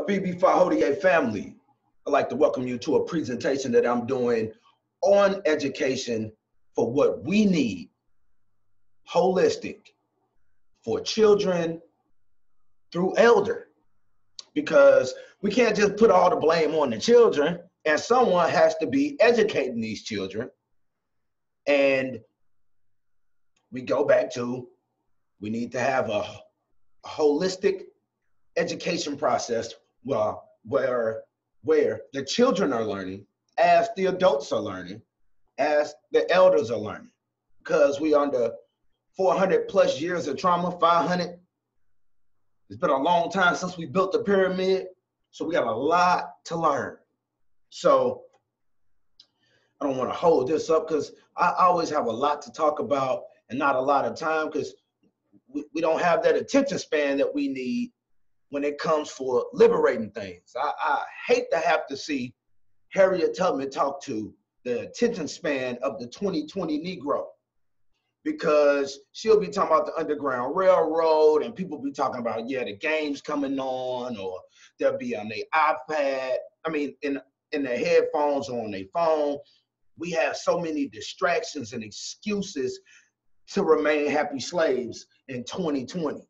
BB5 family, I'd like to welcome you to a presentation that I'm doing on education for what we need, holistic, for children through elder. Because we can't just put all the blame on the children, and someone has to be educating these children. And we go back to, we need to have a holistic education process where the children are learning as the adults are learning, as the elders are learning. Because we under 400 plus years of trauma, 500. It's been a long time since we built the pyramid, so we got a lot to learn. So I don't want to hold this up because I always have a lot to talk about and not a lot of time, because we don't have that attention span that we need when it comes for liberating things. I hate to have to see Harriet Tubman talk to the attention span of the 2020 Negro, because she'll be talking about the Underground Railroad and people be talking about, yeah, the game's coming on, or they'll be on their iPad, in their headphones or on their phone. We have so many distractions and excuses to remain happy slaves in 2020.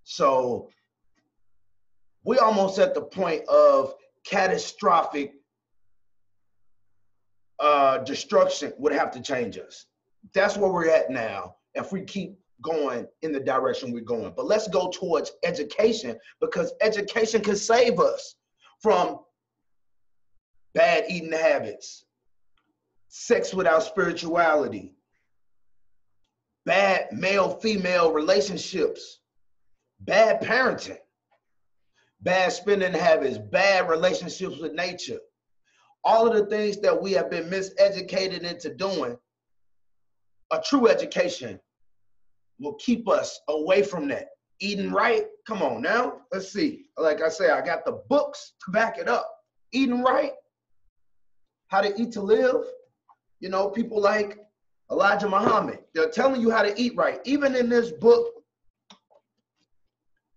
So we're almost at the point of catastrophic destruction would have to change us. That's where we're at now if we keep going in the direction we're going. But let's go towards education, because education can save us from bad eating habits, sex without spirituality, bad male-female relationships, bad parenting, bad spending habits, bad relationships with nature. All of the things that we have been miseducated into doing, a true education will keep us away from that. Eating right, come on now, let's see. Like I say, I got the books to back it up. Eating right, how to eat to live. You know, people like Elijah Muhammad, they're telling you how to eat right. Even in this book,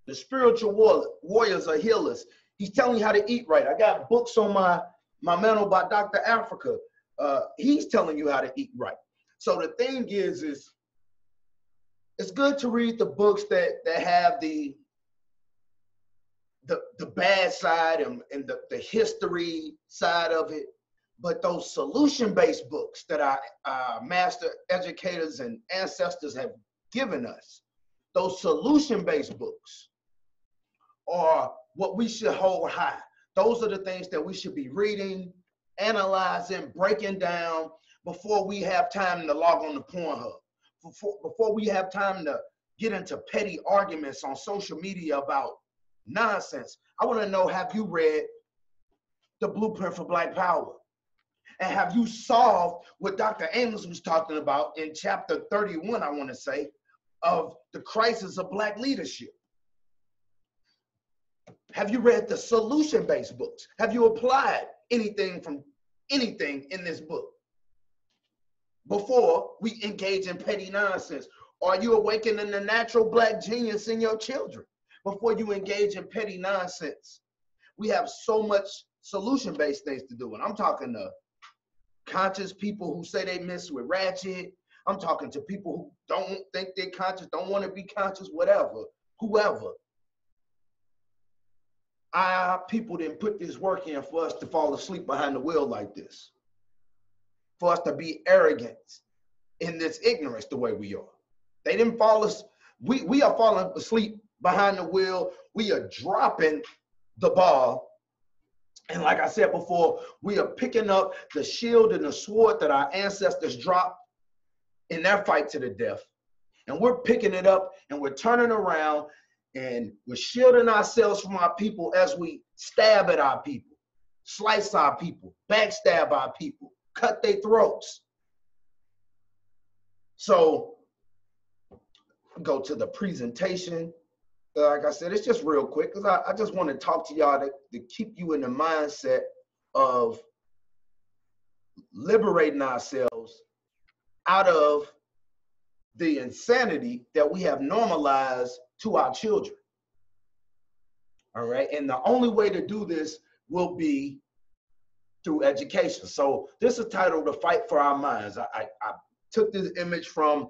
The Spiritual Warriors Are Healers, he's telling you how to eat right. I got books on my mantle by Dr. Afrika. He's telling you how to eat right. So the thing is it's good to read the books that have the bad side and the history side of it. But those solution-based books that our master educators and ancestors have given us, those solution-based books are what we should hold high. Those are the things that we should be reading, analyzing, breaking down before we have time to log on to Pornhub, before we have time to get into petty arguments on social media about nonsense. I want to know, have you read The Blueprint for Black Power? And have you solved what Dr. Amos was talking about in chapter 31, I want to say, of the crisis of Black leadership? Have you read the solution-based books? Have you applied anything in this book before we engage in petty nonsense? Are you awakening the natural Black genius in your children before you engage in petty nonsense? We have so much solution-based things to do. And I'm talking to conscious people who say they mess with ratchet. I'm talking to people who don't think they're conscious, don't want to be conscious, whatever, whoever. Our people didn't put this work in for us to fall asleep behind the wheel like this, for us to be arrogant in this ignorance the way we are. They didn't fall us. We are falling asleep behind the wheel. We are dropping the ball. And like I said before, we are picking up the shield and the sword that our ancestors dropped in their fight to the death. And we're picking it up and we're turning around and we're shielding ourselves from our people as we stab at our people, slice our people, backstab our people, cut their throats. So go to the presentation. Like I said, it's just real quick because I just want to talk to y'all to keep you in the mindset of liberating ourselves out of the insanity that we have normalized to our children. All right. And the only way to do this will be through education. So this is titled "The Fight for Our Minds." I took this image from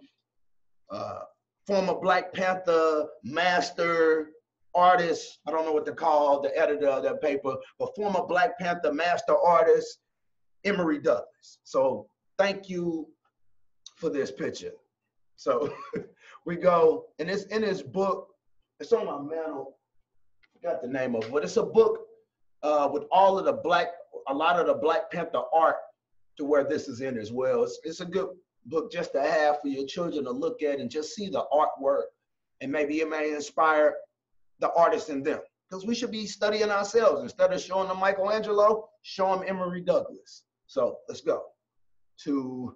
former Black Panther master artist. I don't know what to call the editor of that paper, but former Black Panther master artist, Emory Douglas. So thank you for this picture. So we go, and it's in his book. It's on my mantle. I forgot the name of it, but it's a book with all of a lot of the Black Panther art to where this is in as well. It's a good book just to have for your children to look at and just see the artwork, and maybe it may inspire the artists in them, because we should be studying ourselves. Instead of showing them Michelangelo, show them Emory Douglas. So let's go to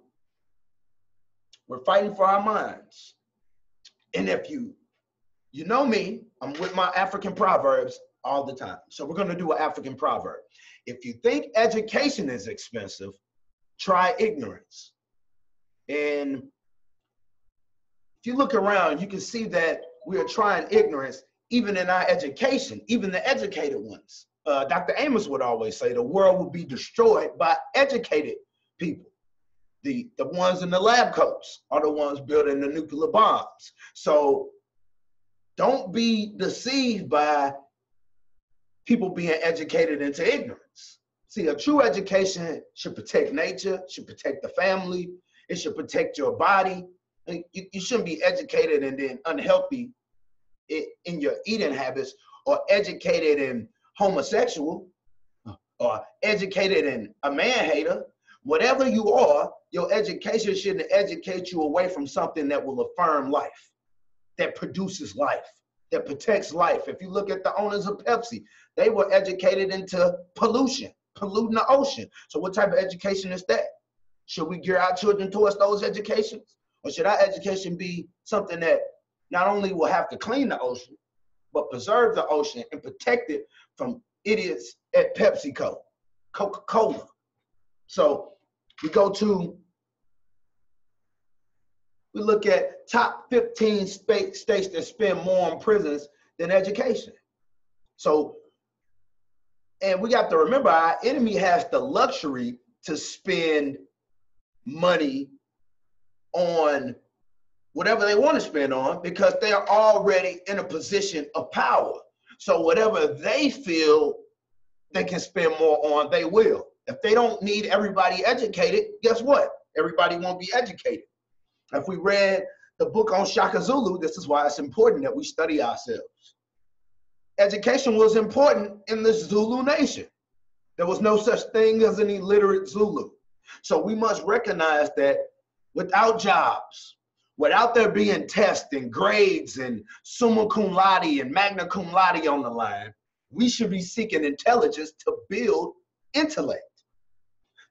"We're Fighting for Our Minds." And if you know me, I'm with my African proverbs all the time. So we're going to do an African proverb. If you think education is expensive, try ignorance. And if you look around, you can see that we are trying ignorance even in our education, even the educated ones. Dr. Amos would always say the world will be destroyed by educated people. The ones in the lab coats are the ones building the nuclear bombs. So don't be deceived by people being educated into ignorance. See, a true education should protect nature, should protect the family, it should protect your body. You shouldn't be educated and then unhealthy in your eating habits, or educated and homosexual, or educated and a man hater. Whatever you are, your education shouldn't educate you away from something that will affirm life, that produces life, that protects life. If you look at the owners of Pepsi, they were educated into polluting the ocean. So what type of education is that? Should we gear our children towards those educations? Or should our education be something that not only will have to clean the ocean, but preserve the ocean and protect it from idiots at PepsiCo, Coca-Cola? So we look at top 15 states that spend more on prisons than education. So, and we got to remember, our enemy has the luxury to spend money on whatever they want to spend on, because they are already in a position of power. So whatever they feel they can spend more on, they will. If they don't need everybody educated, guess what? Everybody won't be educated. If we read the book on Shaka Zulu, this is why it's important that we study ourselves. Education was important in the Zulu nation. There was no such thing as an illiterate Zulu. So we must recognize that without jobs, without there being tests and grades and summa cum laude and magna cum laude on the line, we should be seeking intelligence to build intellect,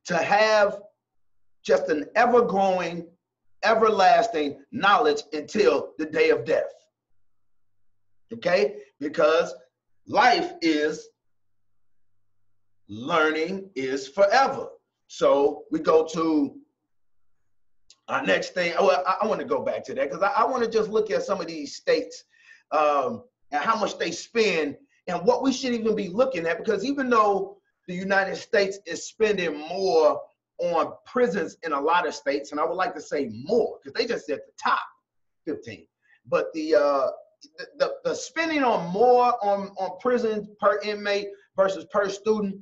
to have just an ever-growing, everlasting knowledge until the day of death. Okay? Because life is learning is forever. So we go to our next thing. Well, I want to go back to that because I want to just look at some of these states and how much they spend and what we should even be looking at, because even though the United States is spending more on prisons in a lot of states, and I would like to say more because they just said the top 15, but the spending on more on prisons per inmate versus per student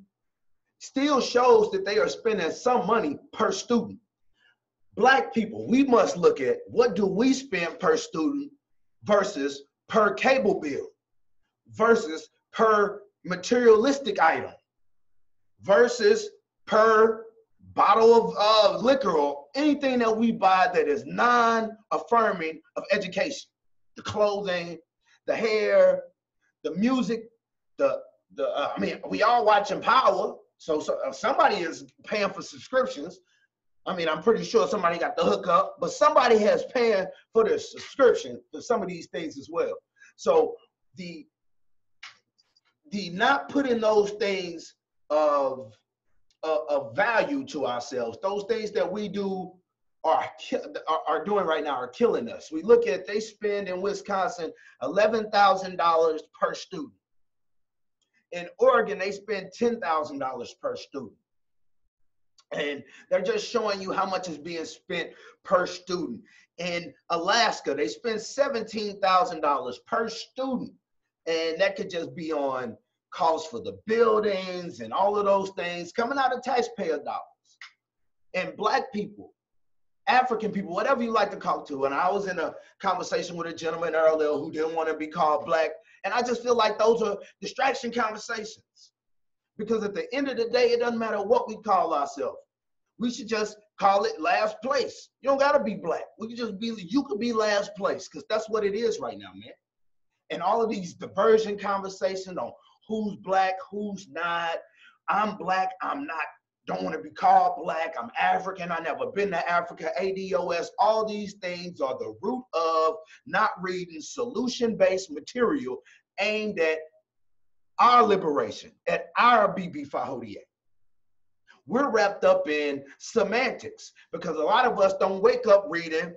still shows that they are spending some money per student. Black people, we must look at what do we spend per student versus per cable bill versus per materialistic item versus per bottle of liquor or anything that we buy that is non-affirming of education. The clothing, the hair, the music, I mean, we all watching Power, so somebody is paying for subscriptions. I mean, I'm pretty sure somebody got the hookup, but somebody has paying for their subscription for some of these things as well. So the not putting those things of value to ourselves, those things that we do are doing right now are killing us. We look at, they spend in Wisconsin $11,000 per student. In Oregon, they spend $10,000 per student. And they're just showing you how much is being spent per student. In Alaska, they spend $17,000 per student. And that could just be on costs for the buildings and all of those things coming out of taxpayer dollars. And Black people, African people, whatever you like to call to. And I was in a conversation with a gentleman earlier who didn't want to be called Black. And I just feel like those are distraction conversations. Because at the end of the day, it doesn't matter what we call ourselves. We should just call it last place. You don't gotta be Black. We could just be, you could be last place, because that's what it is right now, man. And all of these diversion conversations on who's Black, who's not. I'm Black, I'm not, don't want to be called Black, I'm African, I never been to Africa, ADOS. All these things are the root of not reading solution-based material aimed at our liberation, at our BB Fahodie. We're wrapped up in semantics because a lot of us don't wake up reading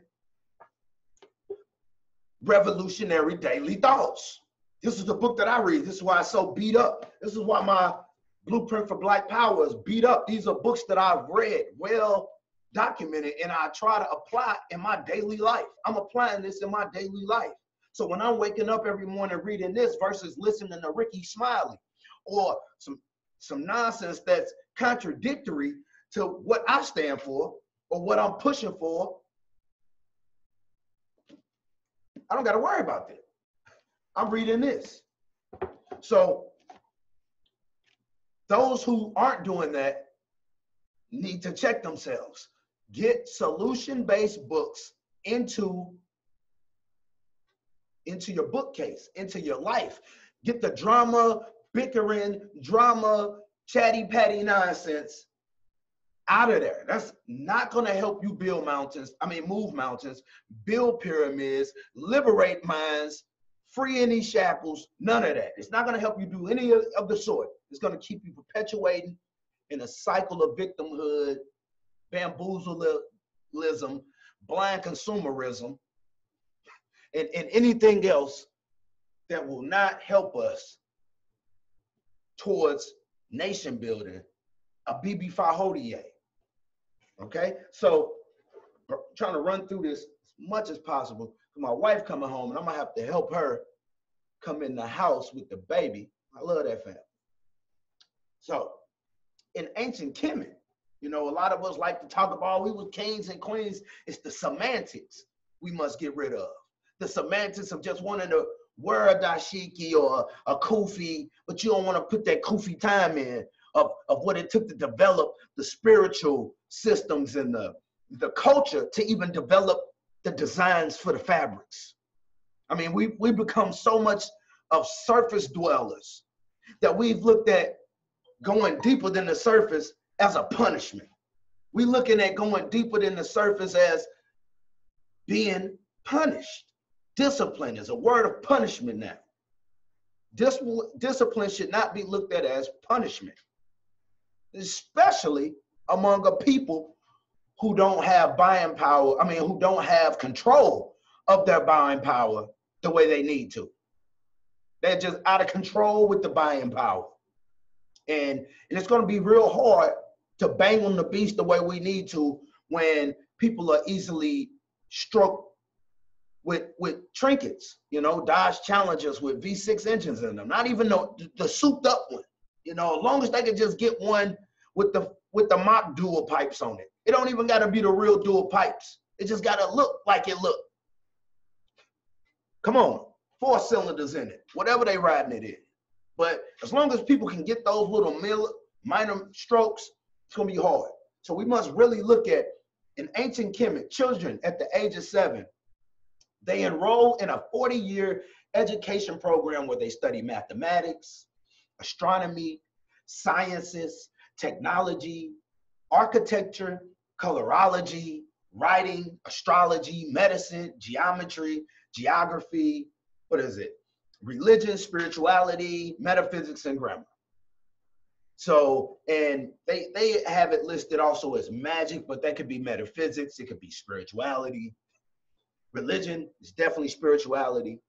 revolutionary daily thoughts. This is the book that I read. This is why it's so beat up. This is why my Blueprint for Black Power is beat up. These are books that I've read, well documented, and I try to apply in my daily life. I'm applying this in my daily life. So when I'm waking up every morning reading this versus listening to Ricky Smiley or some nonsense that's contradictory to what I stand for or what I'm pushing for, I don't got to worry about that. I'm reading this. So those who aren't doing that need to check themselves. Get solution-based books into your bookcase, into your life. Get the drama, bickering, chatty patty nonsense out of there. That's not going to help you build mountains. Move mountains, build pyramids, liberate minds, free any shackles, none of that. It's not going to help you do any of the sort. It's going to keep you perpetuating in a cycle of victimhood, bamboozleism, blind consumerism, and anything else that will not help us towards nation building, a BB Fahodie. Okay, so trying to run through this as much as possible. My wife coming home, and I'm gonna have to help her come in the house with the baby. I love that family. So in ancient Kemet, a lot of us like to talk about we were kings and queens. It's the semantics we must get rid of. The semantics of just wanting to wear a dashiki or a kufi, but you don't want to put that kufi time in of what it took to develop the spiritual systems and the culture to even develop the designs for the fabrics. We become so much of surface dwellers that we've looked at going deeper than the surface as a punishment. We're looking at going deeper than the surface as being punished. Discipline is a word of punishment now. Discipline should not be looked at as punishment, especially among a people who don't have buying power, who don't have control of their buying power the way they need to. They're just out of control with the buying power. And it's going to be real hard to bang on the beast the way we need to when people are easily struck with trinkets, Dodge Challengers with V6 engines in them, not even the souped up one, as long as they can just get one with the mock dual pipes on it. It don't even got to be the real dual pipes. It just got to look like it look. Come on, 4 cylinders in it, whatever they riding it in. But as long as people can get those little minor strokes, it's gonna be hard. So we must really look at, in ancient Kemet, children at the age of 7, they enroll in a 40-year education program where they study mathematics, astronomy, sciences, technology, architecture, colorology, writing, astrology, medicine, geometry, geography, religion, spirituality, metaphysics, and grammar. So, and they have it listed also as magic, but that could be metaphysics, it could be spirituality. Religion is definitely spirituality.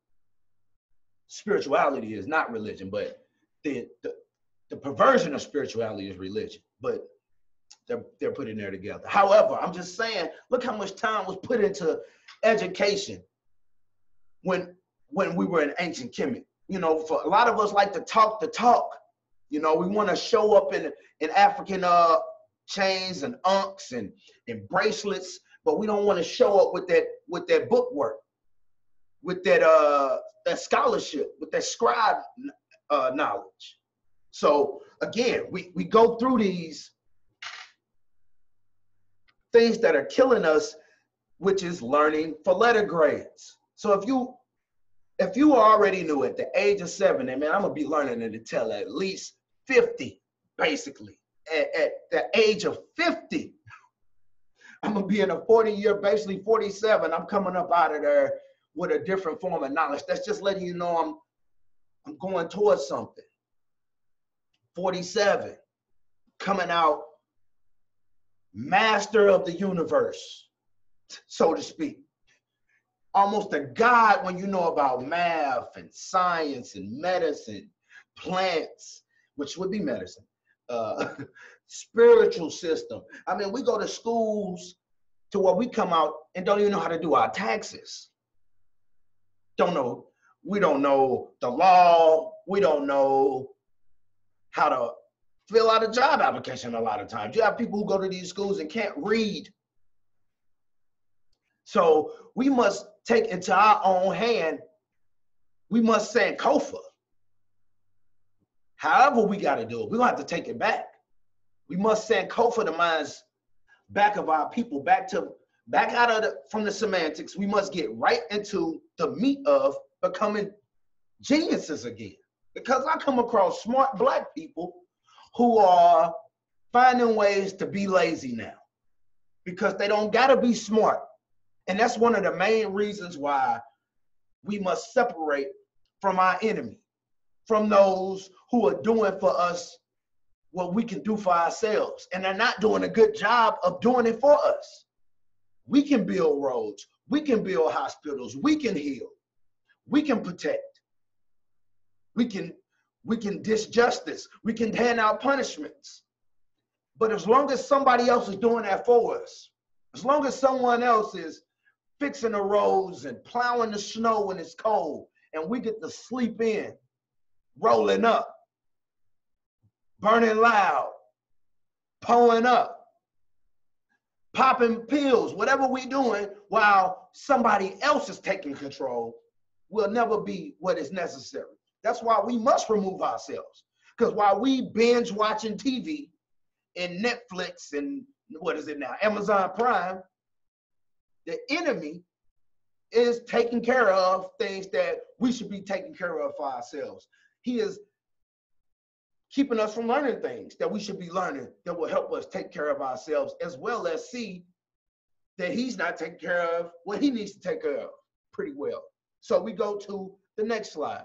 Spirituality is not religion, but the The perversion of spirituality is religion, but they're put in there together. However, I'm just saying, look how much time was put into education when we were in ancient Kemet. You know, for a lot of us like to talk the talk. You know, we want to show up in African chains and unks and bracelets, but we don't want to show up with that book work, with that scholarship, with that scribe knowledge. So again, we go through these things that are killing us, which is learning for letter grades. So if you already knew at the age of 7, and man, I'm gonna be learning until at least 50, basically. At the age of 50, I'm gonna be in a 40-year, basically 47. I'm coming up out of there with a different form of knowledge. That's just letting you know I'm going towards something. 47, coming out master of the universe, so to speak. Almost a god when you know about math and science and medicine, plants, which would be medicine, spiritual system. I mean, we go to schools to where we come out and don't even know how to do our taxes. We don't know the law. We don't know how to fill out a job application a lot of times. You have people who go to these schools and can't read. So we must take into our own hand. We must Sankofa. However we got to do it, we don't have to take it back. We must Sankofa the minds back of our people, back out of from the semantics. We must get right into the meat of becoming geniuses again. Because I come across smart Black people who are finding ways to be lazy now because they don't got to be smart. And that's one of the main reasons why we must separate from our enemy, from those who are doing for us what we can do for ourselves. And they're not doing a good job of doing it for us. We can build roads. We can build hospitals. We can heal. We can protect. We can dish justice. We can hand out punishments. But as long as somebody else is doing that for us, as long as someone else is fixing the roads and plowing the snow when it's cold, and we get to sleep in, rolling up, burning loud, pulling up, popping pills, whatever we're doing while somebody else is taking control, will never be what is necessary. That's why we must remove ourselves. Because while we binge watching TV and Netflix and what is it now, Amazon Prime, the enemy is taking care of things that we should be taking care of for ourselves. He is keeping us from learning things that we should be learning that will help us take care of ourselves, as well as see that he's not taking care of what he needs to take care of pretty well. So we go to the next slide.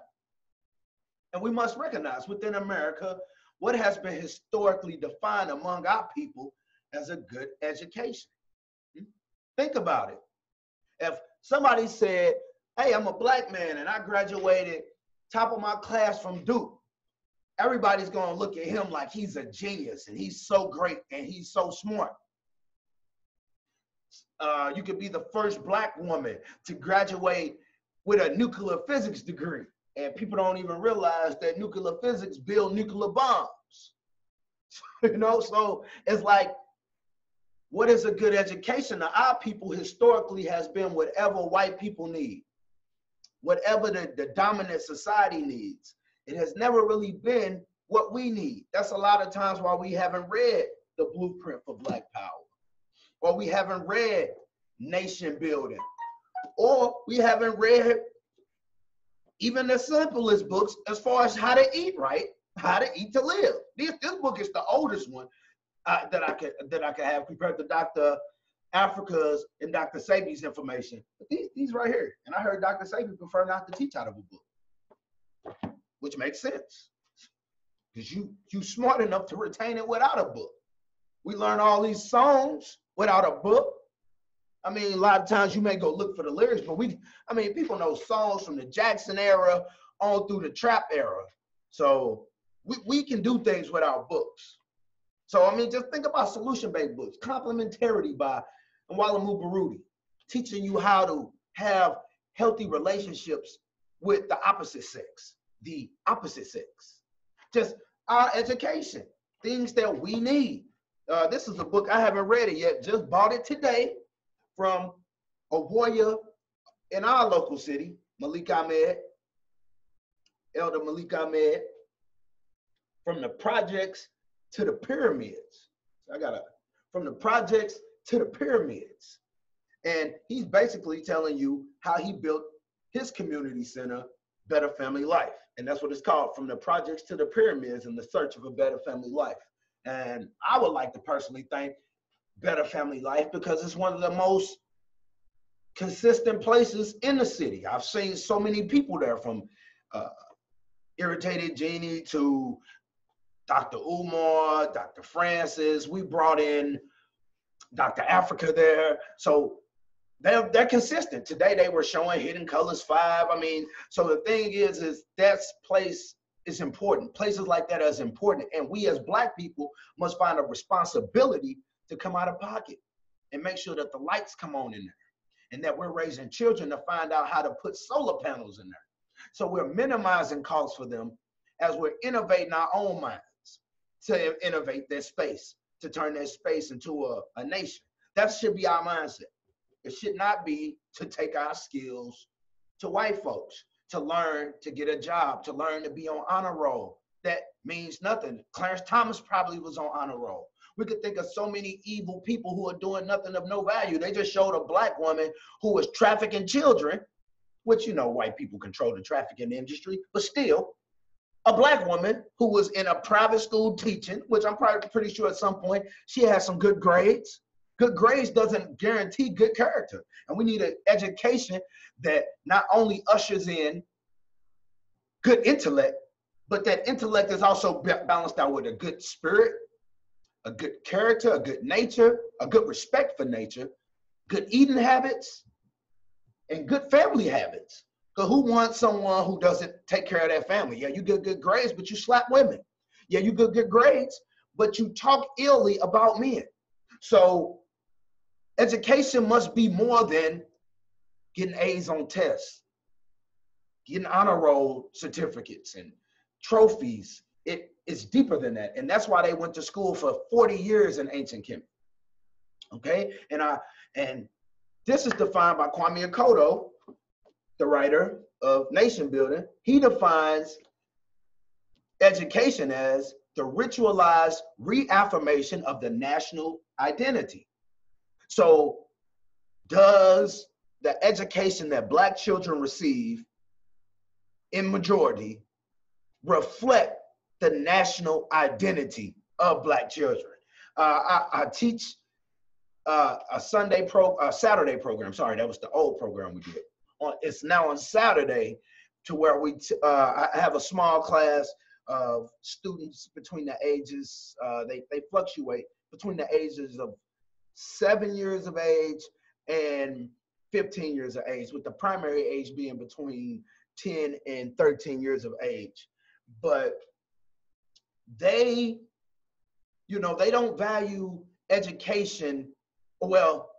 And we must recognize within America what has been historically defined among our people as a good education. Think about it. If somebody said, hey, I'm a Black man and I graduated top of my class from Duke, everybody's going to look at him like he's a genius and he's so great and he's so smart. You could be the first Black woman to graduate with a nuclear physics degree. And people don't even realize that nuclear physics build nuclear bombs. You know, so it's like, what is a good education? Now, our people historically has been whatever white people need, whatever the dominant society needs. It has never really been what we need. That's a lot of times why we haven't read the blueprint for Black power, or we haven't read nation building, or we haven't read even the simplest books as far as how to eat right, how to eat to live. This book is the oldest one that I could have compared to Dr. Afrika's and Dr. Sabi's information. But these right here, and I heard Dr. Sabi prefer not to teach out of a book, which makes sense because you smart enough to retain it without a book. We learn all these songs without a book. I mean, a lot of times you may go look for the lyrics, but people know songs from the Jackson era on through the trap era. So We can do things without books. So, I mean, just think about solution-based books. Complementarity by Nwalamu Baruti, teaching you how to have healthy relationships with the opposite sex. The opposite sex. Just our education, things that we need. This is a book, I haven't read it yet, just bought it today from a warrior in our local city, Malik Ahmed, Elder Malik Ahmed, From the Projects to the Pyramids. So From the Projects to the Pyramids. And he's basically telling you how he built his community center, Better Family Life. And that's what it's called, From the Projects to the Pyramids in the Search of a Better Family Life. And I would like to personally thank Better Family Life because it's one of the most consistent places in the city. I've seen so many people there, from Irritated Jeannie to Dr. Umar, Dr. Francis. We brought in Dr. Africa there. So they're consistent. Today they were showing Hidden Colors 5. I mean, so the thing is that place is important. Places like that is important. And we as Black people must find a responsibility to come out of pocket and make sure that the lights come on in there, and that we're raising children to find out how to put solar panels in there. So we're minimizing costs for them as we're innovating our own minds to innovate their space, to turn their space into a nation. That should be our mindset. It should not be to take our skills to white folks, to learn to get a job, to learn to be on honor roll. That means nothing. Clarence Thomas probably was on honor roll. We could think of so many evil people who are doing nothing of no value. They just showed a Black woman who was trafficking children, which, you know, white people control the trafficking industry, but still, a Black woman who was in a private school teaching, which I'm probably pretty sure at some point she had some good grades. Good grades doesn't guarantee good character. And we need an education that not only ushers in good intellect, but that intellect is also balanced out with a good spirit, a good character, a good nature, a good respect for nature, good eating habits, and good family habits. Because who wants someone who doesn't take care of their family? Yeah, you get good grades, but you slap women. Yeah, you get good grades, but you talk illy about men. So education must be more than getting A's on tests, getting honor roll certificates and trophies. It's deeper than that. And that's why they went to school for 40 years in ancient Kemet. Okay? And this is defined by Kwame Akoto, the writer of Nation Building. He defines education as the ritualized reaffirmation of the national identity. So does the education that Black children receive in majority reflect the national identity of Black children? I teach a Saturday program. Sorry, that was the old program we did. It's now on Saturday, to where I have a small class of students between the ages, they fluctuate between the ages of 7 years of age and 15 years of age, with the primary age being between 10 and 13 years of age. But they don't value education. Well,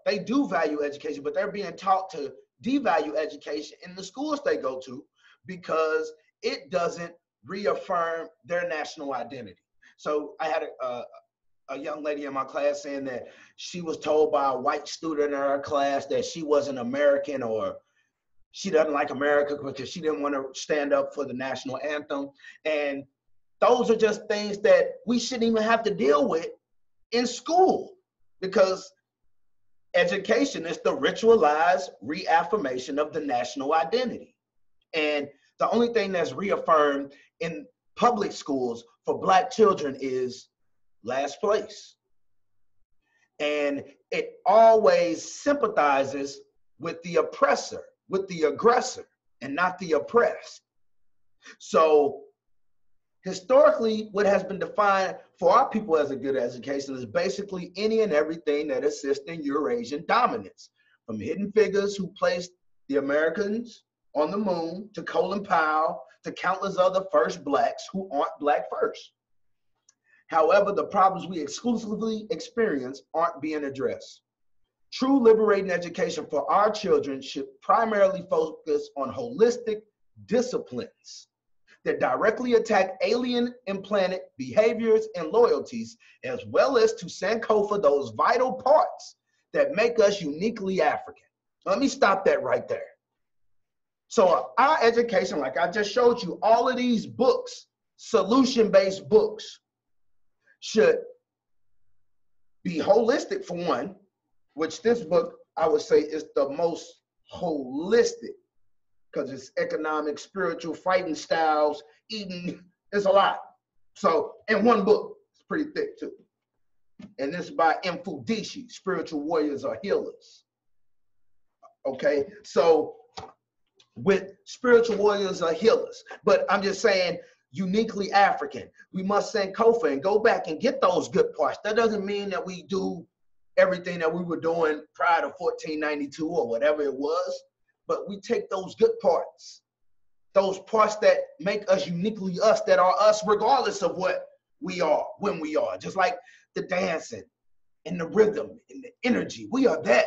they do value education, but they're being taught to devalue education in the schools they go to because it doesn't reaffirm their national identity. So I had a young lady in my class saying that she was told by a white student in her class that she wasn't American, or she doesn't like America because she didn't want to stand up for the national anthem. And those are just things that we shouldn't even have to deal with in school, because education is the ritualized reaffirmation of the national identity. And the only thing that's reaffirmed in public schools for Black children is last place. And it always sympathizes with the oppressor, with the aggressor, and not the oppressed. So historically, what has been defined for our people as a good education is basically any and everything that assists in Eurasian dominance, from hidden figures who placed the Americans on the moon, to Colin Powell, to countless other first blacks who aren't black first. However, the problems we exclusively experience aren't being addressed. True liberating education for our children should primarily focus on holistic disciplines that directly attack alien implanted behaviors and loyalties, as well as to Sankofa those vital parts that make us uniquely African. Let me stop that right there. So our education, like I just showed you, all of these books, solution-based books, should be holistic for one, which this book, I would say, is the most holistic, because it's economic, spiritual, fighting styles, eating, it's a lot. So in one book, it's pretty thick too. And this is by Mfudishi, Spiritual Warriors or Healers. Okay, so with Spiritual Warriors or Healers, but I'm just saying uniquely African. We must send Kofa and go back and get those good parts. That doesn't mean that we do everything that we were doing prior to 1492 or whatever it was, but we take those good parts, those parts that make us uniquely us, that are us regardless of what we are, when we are, just like the dancing and the rhythm and the energy. We are that.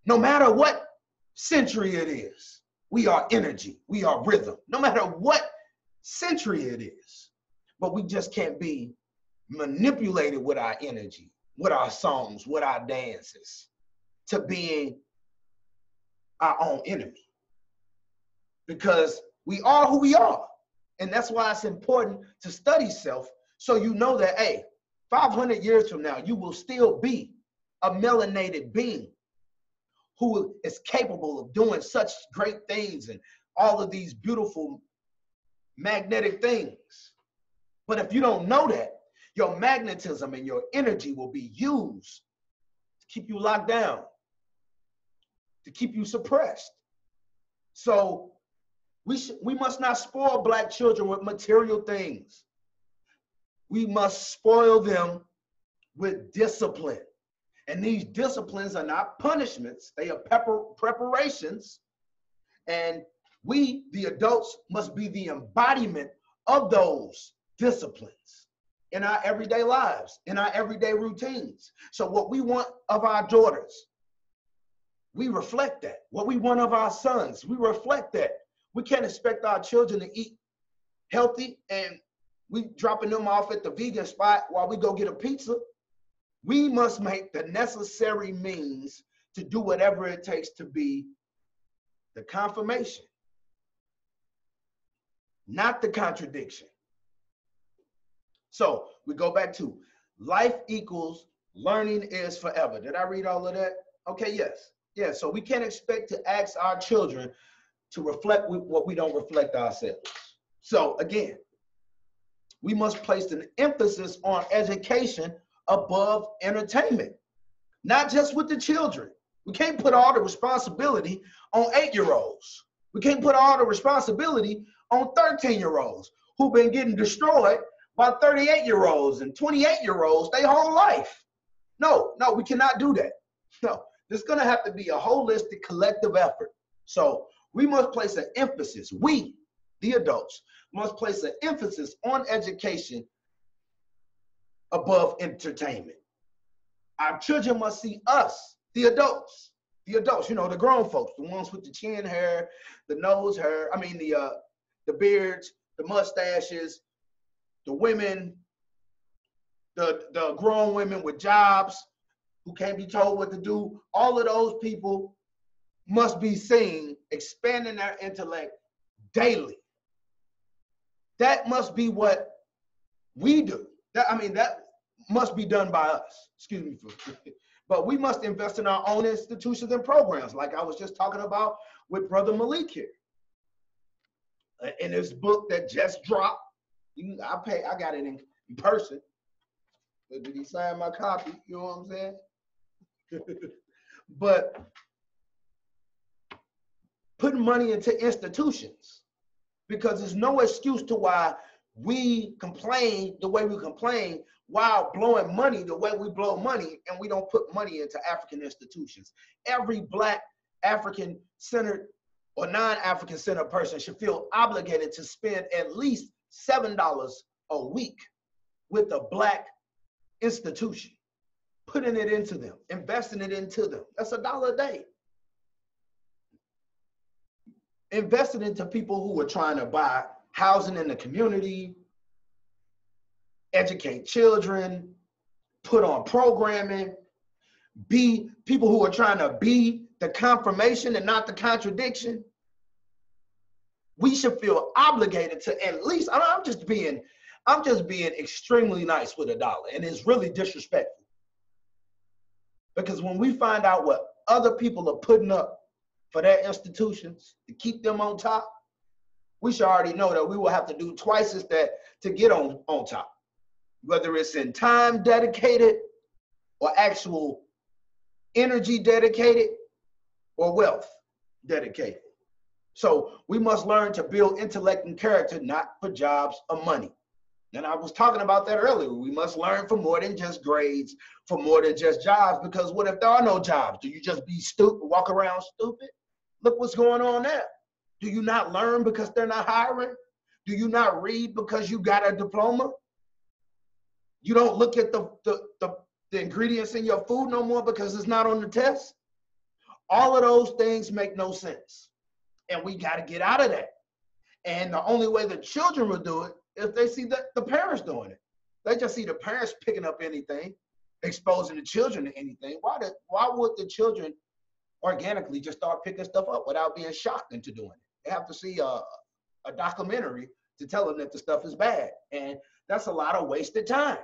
No matter what century it is, we are energy, we are rhythm, no matter what century it is. But we just can't be manipulated with our energy, with our songs, with our dances, to being our own enemy. Because we are who we are. And that's why it's important to study self, so you know that, hey, 500 years from now, you will still be a melanated being who is capable of doing such great things and all of these beautiful magnetic things. But if you don't know that, your magnetism and your energy will be used to keep you locked down, to keep you suppressed. So we must not spoil Black children with material things. We must spoil them with discipline. And these disciplines are not punishments, they are preparations. And we, the adults, must be the embodiment of those disciplines in our everyday lives, in our everyday routines. So what we want of our daughters, we reflect that. What we want of our sons, we reflect that. We can't expect our children to eat healthy and we dropping them off at the vegan spot while we go get a pizza. We must make the necessary means to do whatever it takes to be the confirmation, not the contradiction. So we go back to life equals learning is forever. Did I read all of that? Okay, yes. Yeah, so we can't expect to ask our children to reflect what we don't reflect ourselves. So again, we must place an emphasis on education above entertainment, not just with the children. We can't put all the responsibility on 8-year-olds. We can't put all the responsibility on 13-year-olds who've been getting destroyed by 38-year-olds and 28-year-olds their whole life. No, we cannot do that. No, there's gonna have to be a holistic collective effort. So we must place an emphasis, we, the adults, must place an emphasis on education above entertainment. Our children must see us, the adults, you know, the grown folks, the ones with the chin hair, the nose hair, I mean the beards, the mustaches, the women, the grown women with jobs who can't be told what to do. All of those people must be seen expanding their intellect daily. That must be what we do. That must be done by us. Excuse me but we must invest in our own institutions and programs, like I was just talking about with Brother Malik here. In this book that just dropped, I got it in person. But did he sign my copy? You know what I'm saying? But putting money into institutions, because there's no excuse to why we complain the way we complain while blowing money the way we blow money, and we don't put money into African institutions. Every Black African-centered or non-African centered person should feel obligated to spend at least $7 a week with a Black institution, putting it into them, investing it into them. That's $1 a day. Invested into people who are trying to buy housing in the community, educate children, put on programming, be people who are trying to be the confirmation and not the contradiction. We should feel obligated to at least, I'm just being extremely nice with $1, and it's really disrespectful. Because when we find out what other people are putting up for their institutions to keep them on top, we should already know that we will have to do twice as that to get on top, whether it's in time dedicated or actual energy dedicated or wealth dedicated. So we must learn to build intellect and character, not for jobs or money. And I was talking about that earlier. We must learn for more than just grades, for more than just jobs, because what if there are no jobs? Do you just be stupid, walk around stupid? Look what's going on there. Do you not learn because they're not hiring? Do you not read because you got a diploma? You don't look at the ingredients in your food no more because it's not on the test? All of those things make no sense. And we got to get out of that. And the only way the children will do it is if they see the parents doing it. They just see the parents picking up anything, exposing the children to anything. Why would the children organically just start picking stuff up without being shocked into doing it? They have to see a documentary to tell them that the stuff is bad. And that's a lot of wasted time.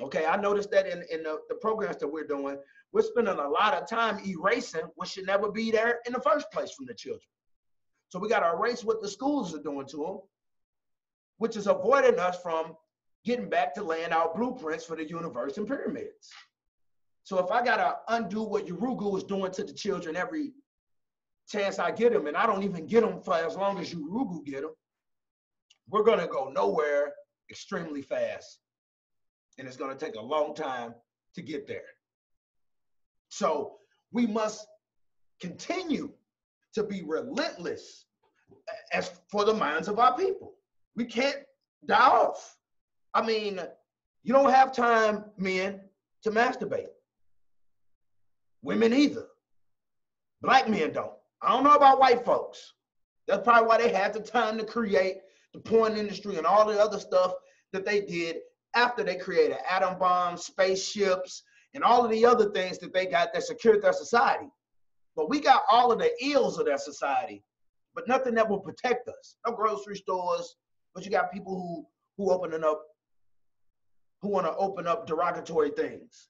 Okay, I noticed that in the programs that we're doing, we're spending a lot of time erasing what should never be there in the first place from the children. So we got to erase what the schools are doing to them, which is avoiding us from getting back to laying out blueprints for the universe and pyramids. So if I got to undo what Urugu is doing to the children every chance I get them, and I don't even get them for as long as Urugu get them, we're going to go nowhere extremely fast. And it's going to take a long time to get there. So we must continue to be relentless as for the minds of our people. We can't die off. I mean, you don't have time, men, to masturbate. Women either. Black men don't. I don't know about white folks. That's probably why they had the time to create the porn industry and all the other stuff that they did after they created atom bombs, spaceships, and all of the other things that they got that secured their society. But we got all of the ills of their society, but nothing that will protect us. No grocery stores, but you got people who want to open up derogatory things.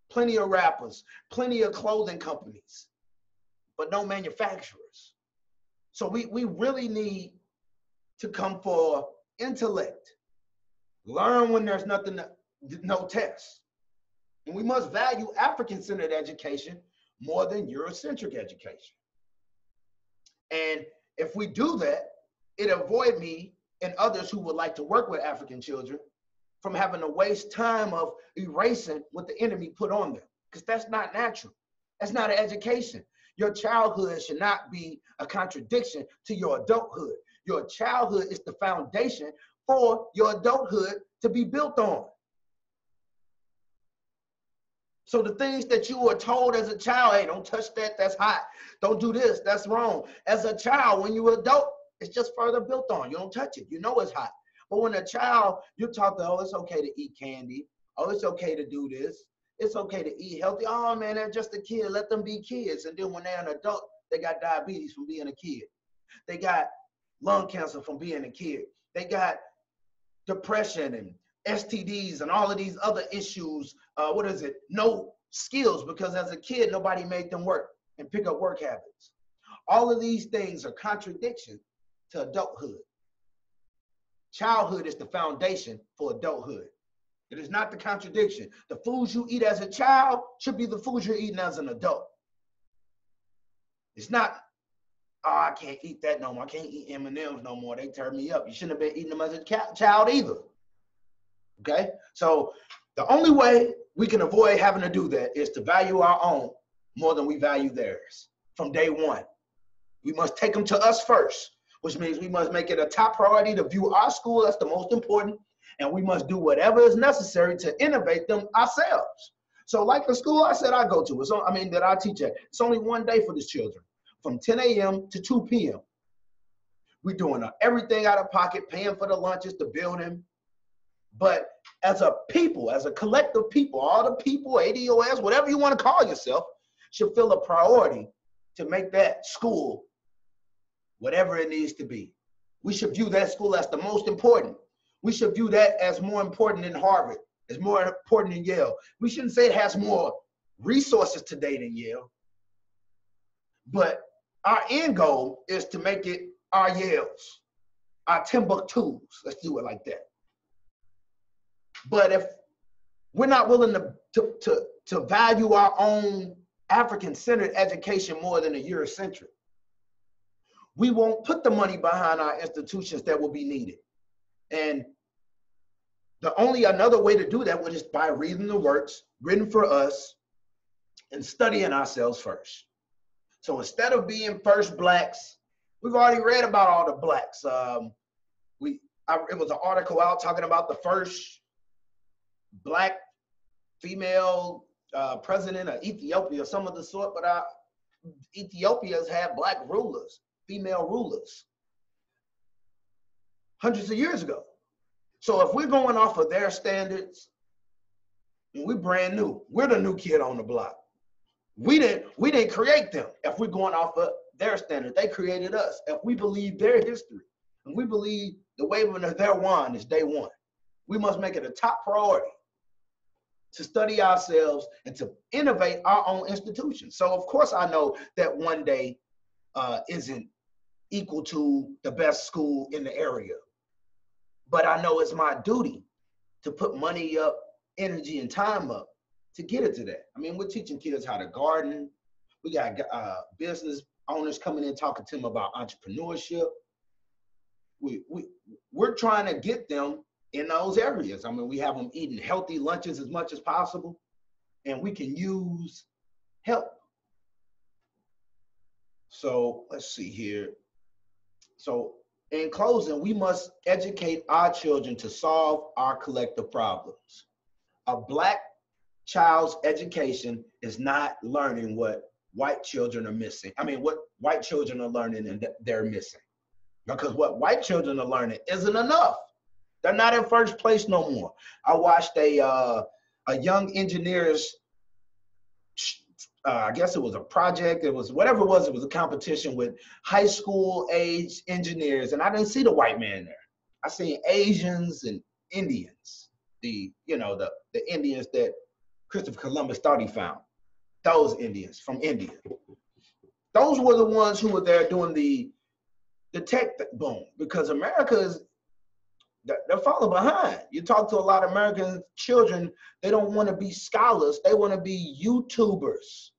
Plenty of rappers, plenty of clothing companies, but no manufacturers. So we really need to come for intellect. Learn when there's no tests. And we must value African-centered education more than Eurocentric education. And if we do that, it avoid me and others who would like to work with African children from having to waste time of erasing what the enemy put on them, because that's not natural. That's not an education. Your childhood should not be a contradiction to your adulthood. Your childhood is the foundation for your adulthood to be built on. So the things that you were told as a child, hey, don't touch that, that's hot. Don't do this, that's wrong. As a child, when you're adult, it's just further built on. You don't touch it, you know it's hot. But when a child, you're taught that, oh, it's okay to eat candy. Oh, it's okay to do this. It's okay to eat healthy. Oh man, they're just a kid, let them be kids. And then when they're an adult, they got diabetes from being a kid. They got lung cancer from being a kid. They got depression and STDs and all of these other issues. No skills, because as a kid, nobody made them work and pick up work habits. All of these things are contradictions to adulthood. Childhood is the foundation for adulthood. It is not the contradiction. The foods you eat as a child should be the foods you're eating as an adult. It's not, oh, I can't eat that no more. I can't eat M&Ms no more. They turn me up. You shouldn't have been eating them as a child either. Okay? So the only way we can avoid having to do that is to value our own more than we value theirs from day one. We must take them to us first, which means we must make it a top priority to view our school as the most important, and we must do whatever is necessary to innovate them ourselves. So like the school I said I go to, that I teach at, it's only one day for these children, from 10 a.m. to 2 p.m. We're doing everything out of pocket, paying for the lunches, the building. But as a people, as a collective people, all the people, ADOS, whatever you want to call yourself, should feel a priority to make that school whatever it needs to be. We should view that school as the most important. We should view that as more important than Harvard, as more important than Yale. We shouldn't say it has more resources today than Yale, but our end goal is to make it our Yales, our Timbuktus. Let's do it like that. But if we're not willing to value our own African-centered education more than a Eurocentric, we won't put the money behind our institutions that will be needed. And another way to do that was just by reading the works written for us and studying ourselves first. So instead of being first blacks, we've already read about all the blacks. It was an article out talking about the first black female president of Ethiopia, some of the sort, but Ethiopia's had black rulers, female rulers, hundreds of years ago. So if we're going off of their standards, we're brand new. We're the new kid on the block. We didn't create them. If we're going off of their standards, they created us. If we believe their history, and we believe the waving of their wand is day one, we must make it a top priority to study ourselves and to innovate our own institutions. So of course I know that one day isn't equal to the best school in the area, but I know it's my duty to put money up, energy and time up to get it to that. I mean, we're teaching kids how to garden. We got business owners coming in talking to them about entrepreneurship. We're trying to get them in those areas. I mean, we have them eating healthy lunches as much as possible, and we can use help. So let's see here. So in closing, we must educate our children to solve our collective problems. A black child's education is not learning what white children are missing. I mean, what white children are learning and they're missing. Because what white children are learning isn't enough. They're not in first place no more. I watched a young engineer's, I guess it was a project, it was whatever it was a competition with high school age engineers, and I didn't see the white man there. I seen Asians and Indians, the Indians that Christopher Columbus thought he found, those Indians from India. Those were the ones who were there doing the tech boom, because they're falling behind. You talk to a lot of American children, they don't want to be scholars, they want to be YouTubers.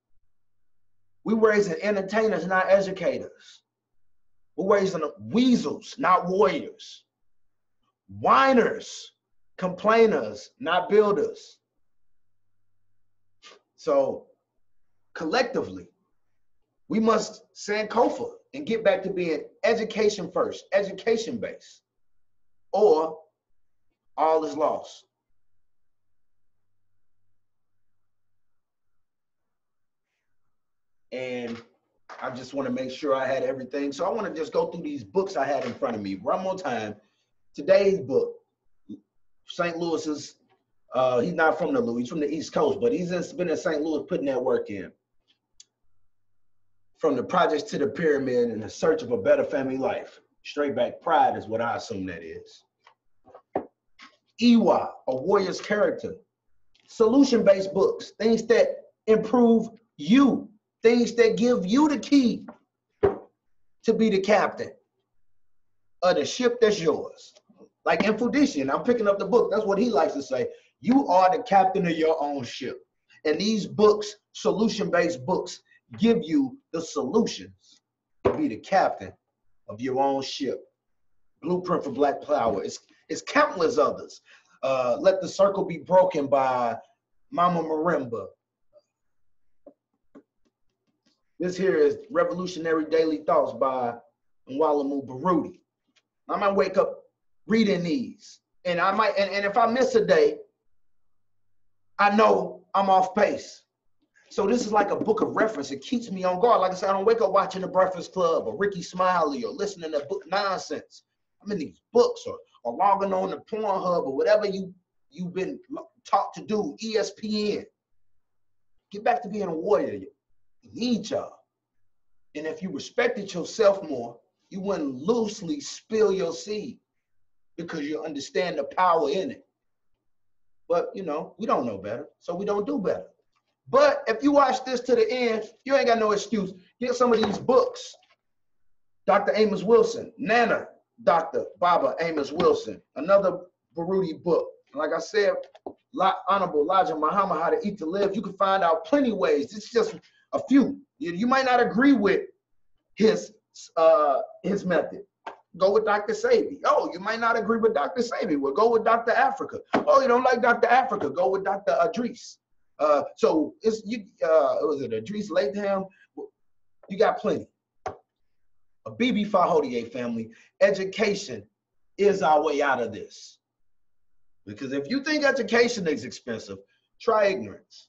We're raising entertainers, not educators. We're raising weasels, not warriors. Whiners, complainers, not builders. So collectively, we must Sankofa and get back to being education first, education based, or all is lost. And I just want to make sure I had everything. So I want to just go through these books I had in front of me one more time. Today's book, St. Louis's, he's not from the Louis, he's from the East Coast, but he's been in St. Louis putting that work in. From the Projects to the Pyramid in the Search of a Better Family Life. Straight Back Pride is what I assume that is. Iwa, A Warrior's Character. Solution-based books, things that improve you, things that give you the key to be the captain of the ship that's yours. Like Infudician, I'm picking up the book. That's what he likes to say. You are the captain of your own ship. And these books, solution-based books, give you the solutions to be the captain of your own ship. Blueprint for Black Power. It's countless others. Let the Circle Be Broken by Mama Marimba. This here is Revolutionary Daily Thoughts by Nwalamu Baruti. I might wake up reading these, and I might, and if I miss a day, I know I'm off pace. So this is like a book of reference. It keeps me on guard. Like I said, I don't wake up watching The Breakfast Club or Ricky Smiley or listening to book nonsense. I'm in these books or logging on to Pornhub or whatever you've been taught to do, ESPN. Get back to being a warrior. You need y'all. And if you respected yourself more, you wouldn't loosely spill your seed because you understand the power in it. But, you know, we don't know better, so we don't do better. But if you watch this to the end, you ain't got no excuse. Get some of these books. Dr. Amos Wilson, Nana, Dr. Baba Amos Wilson, another Baruti book. Like I said, Honorable Elijah Muhammad, How to Eat to Live. You can find out plenty ways. It's just a few. You might not agree with his method. Go with Dr. Sebi. Oh, you might not agree with Dr. Sebi. Well, go with Dr. Afrika. Oh, you don't like Dr. Afrika. Go with Dr. Idris. So it's was it Idris Latham? You got plenty. A BB Fahodier family. Education is our way out of this. Because if you think education is expensive, try ignorance.